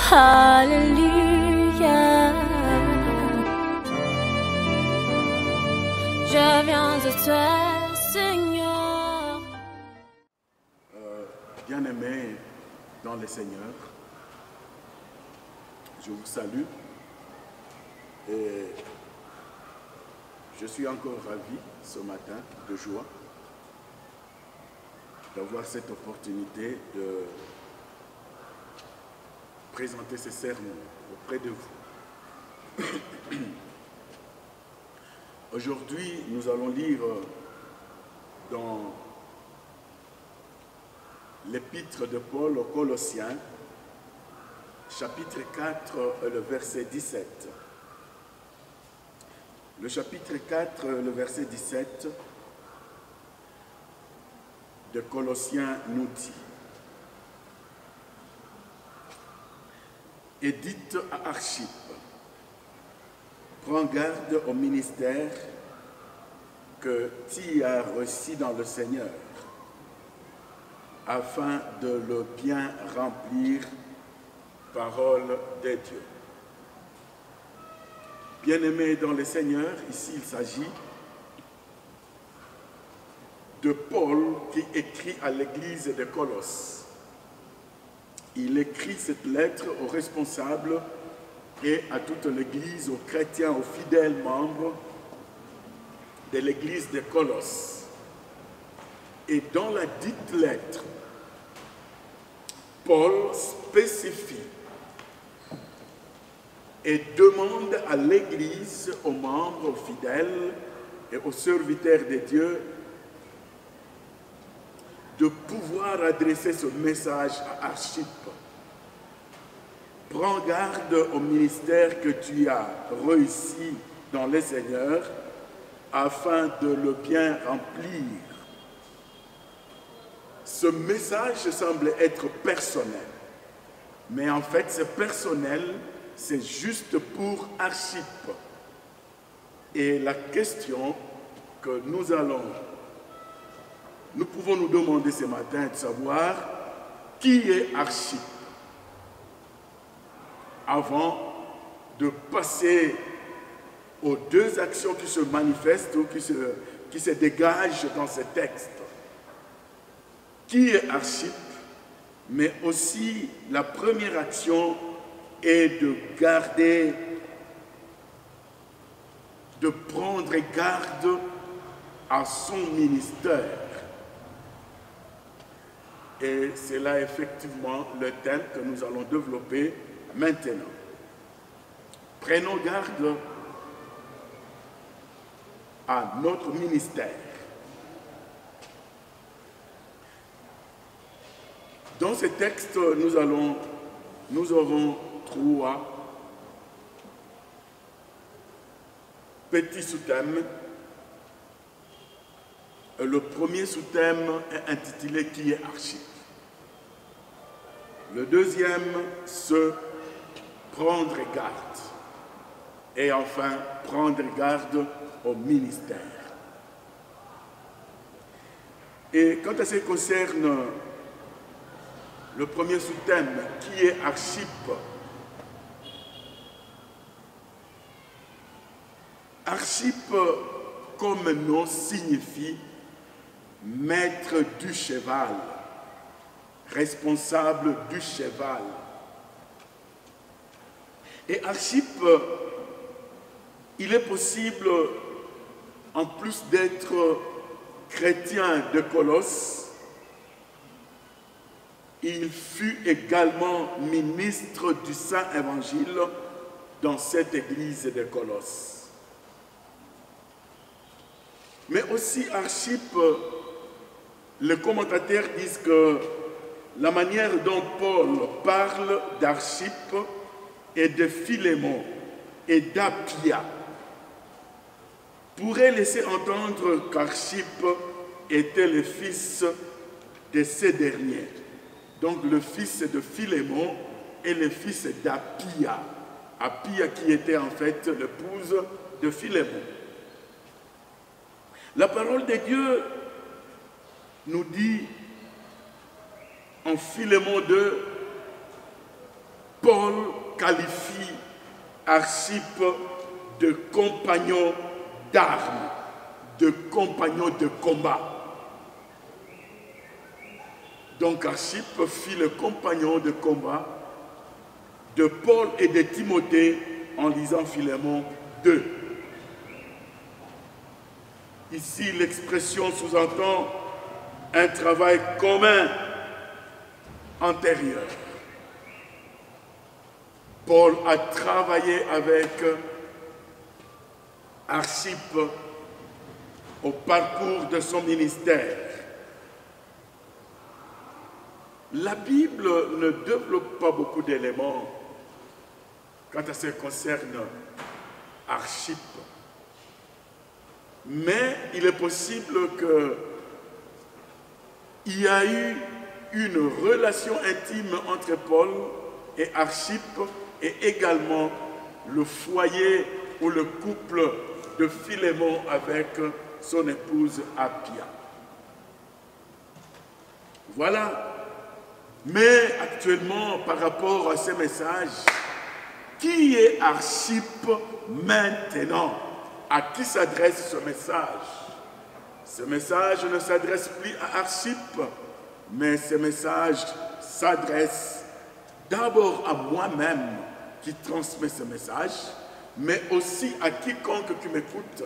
Alléluia. Je viens de toi, Seigneur. Bien-aimés dans le Seigneur, je vous salue et je suis encore ravi ce matin de joie d'avoir cette opportunité de présenter ces sermons auprès de vous. Aujourd'hui, nous allons lire dans l'épître de Paul aux Colossiens, chapitre 4, le verset 17. Le chapitre 4, le verset 17 de Colossiens nous dit: « Et dites à Archippe, prends garde au ministère que tu as reçu dans le Seigneur, afin de le bien remplir, parole de Dieu. » Bien-aimés dans le Seigneur, ici il s'agit de Paul qui écrit à l'église de Colosse. Il écrit cette lettre aux responsables et à toute l'église, aux chrétiens, aux fidèles membres de l'église de Colosse. Et dans la dite lettre, Paul spécifie et demande à l'église, aux membres, aux fidèles et aux serviteurs de Dieu de pouvoir adresser ce message à Archippe. Prends garde au ministère que tu as réussi dans le Seigneur afin de le bien remplir. Ce message semble être personnel, mais en fait c'est personnel, c'est juste pour Archippe. Et la question que nous pouvons nous demander ce matin est de savoir qui est Archippe, avant de passer aux deux actions qui se manifestent ou qui se dégagent dans ce texte. Qui est Archippe, mais aussi la première action est de garder, de prendre garde à son ministère. Et c'est là effectivement le thème que nous allons développer maintenant. Prenons garde à notre ministère. Dans ce texte, nous aurons trois petits sous-thèmes. Le premier sous-thème est intitulé « Qui est Archippe ?» Le deuxième, se prendre garde. Et enfin, prendre garde au ministère. Et quand ça concerne le premier sous-thème, qui est Archippe? Archippe, comme nom, signifie maître du cheval, responsable du cheval. Et Archippe, il est possible, en plus d'être chrétien de Colosse, il fut également ministre du Saint-Évangile dans cette église de Colosse. Mais aussi Archippe, les commentateurs disent que la manière dont Paul parle d'Archippe et de Philémon et d'Appia pourrait laisser entendre qu'Archippe était le fils de ces derniers. Donc le fils de Philémon et le fils d'Appia. Appia qui était en fait l'épouse de Philémon. La parole de Dieu nous dit en Philémon 2, Paul qualifie Archippe de compagnon d'armes, de compagnon de combat. Donc Archippe fit le compagnon de combat de Paul et de Timothée en lisant Philémon 2. Ici, l'expression sous-entend un travail commun antérieur. Paul a travaillé avec Archippe au parcours de son ministère. La Bible ne développe pas beaucoup d'éléments quant à ce qui concerne Archippe. Mais il est possible qu'il y a eu une relation intime entre Paul et Archippe et également le foyer ou le couple de Philémon avec son épouse Appia. Voilà. Mais actuellement, par rapport à ces messages, qui est Archippe maintenant? À qui s'adresse ce message? Ce message ne s'adresse plus à Archippe, mais ce message s'adresse d'abord à moi-même qui transmet ce message, mais aussi à quiconque qui m'écoute,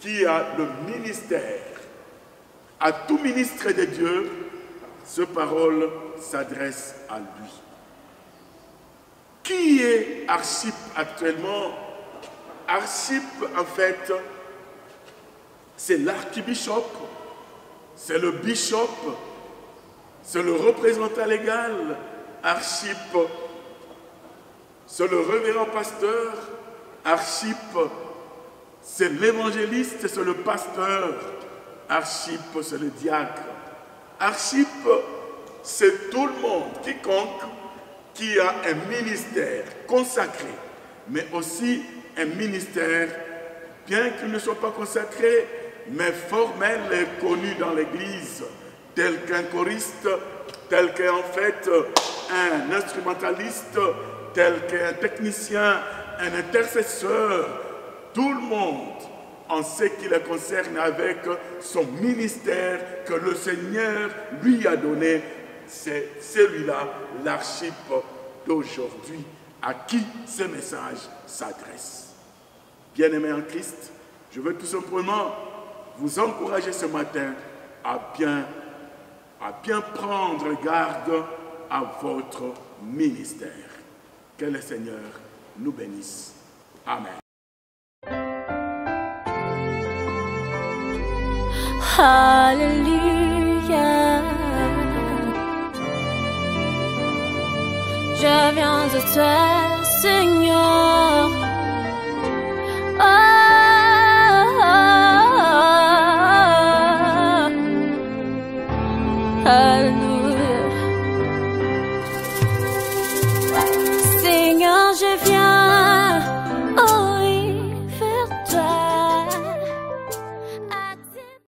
qui a le ministère. À tout ministre de Dieu, ce parole s'adresse à lui. Qui est Archippe actuellement? Archippe, en fait, c'est l'archibishop, c'est le bishop, c'est le représentant légal. Archippe, c'est le révérend pasteur. Archippe, c'est l'évangéliste, c'est le pasteur. Archippe, c'est le diacre. Archippe, c'est tout le monde, quiconque qui a un ministère consacré, mais aussi un ministère, bien qu'il ne soit pas consacré, mais formel et connu dans l'Église, tel qu'un choriste, tel qu'en fait un instrumentaliste, tel qu'un technicien, un intercesseur, tout le monde en ce qui le concerne avec son ministère que le Seigneur lui a donné. C'est celui-là, l'archippe d'aujourd'hui, à qui ce message s'adresse. Bien-aimés en Christ, je veux tout simplement vous encourager ce matin à bien prendre garde à votre ministère. Que le Seigneur nous bénisse. Amen. Alléluia. Je viens de toi.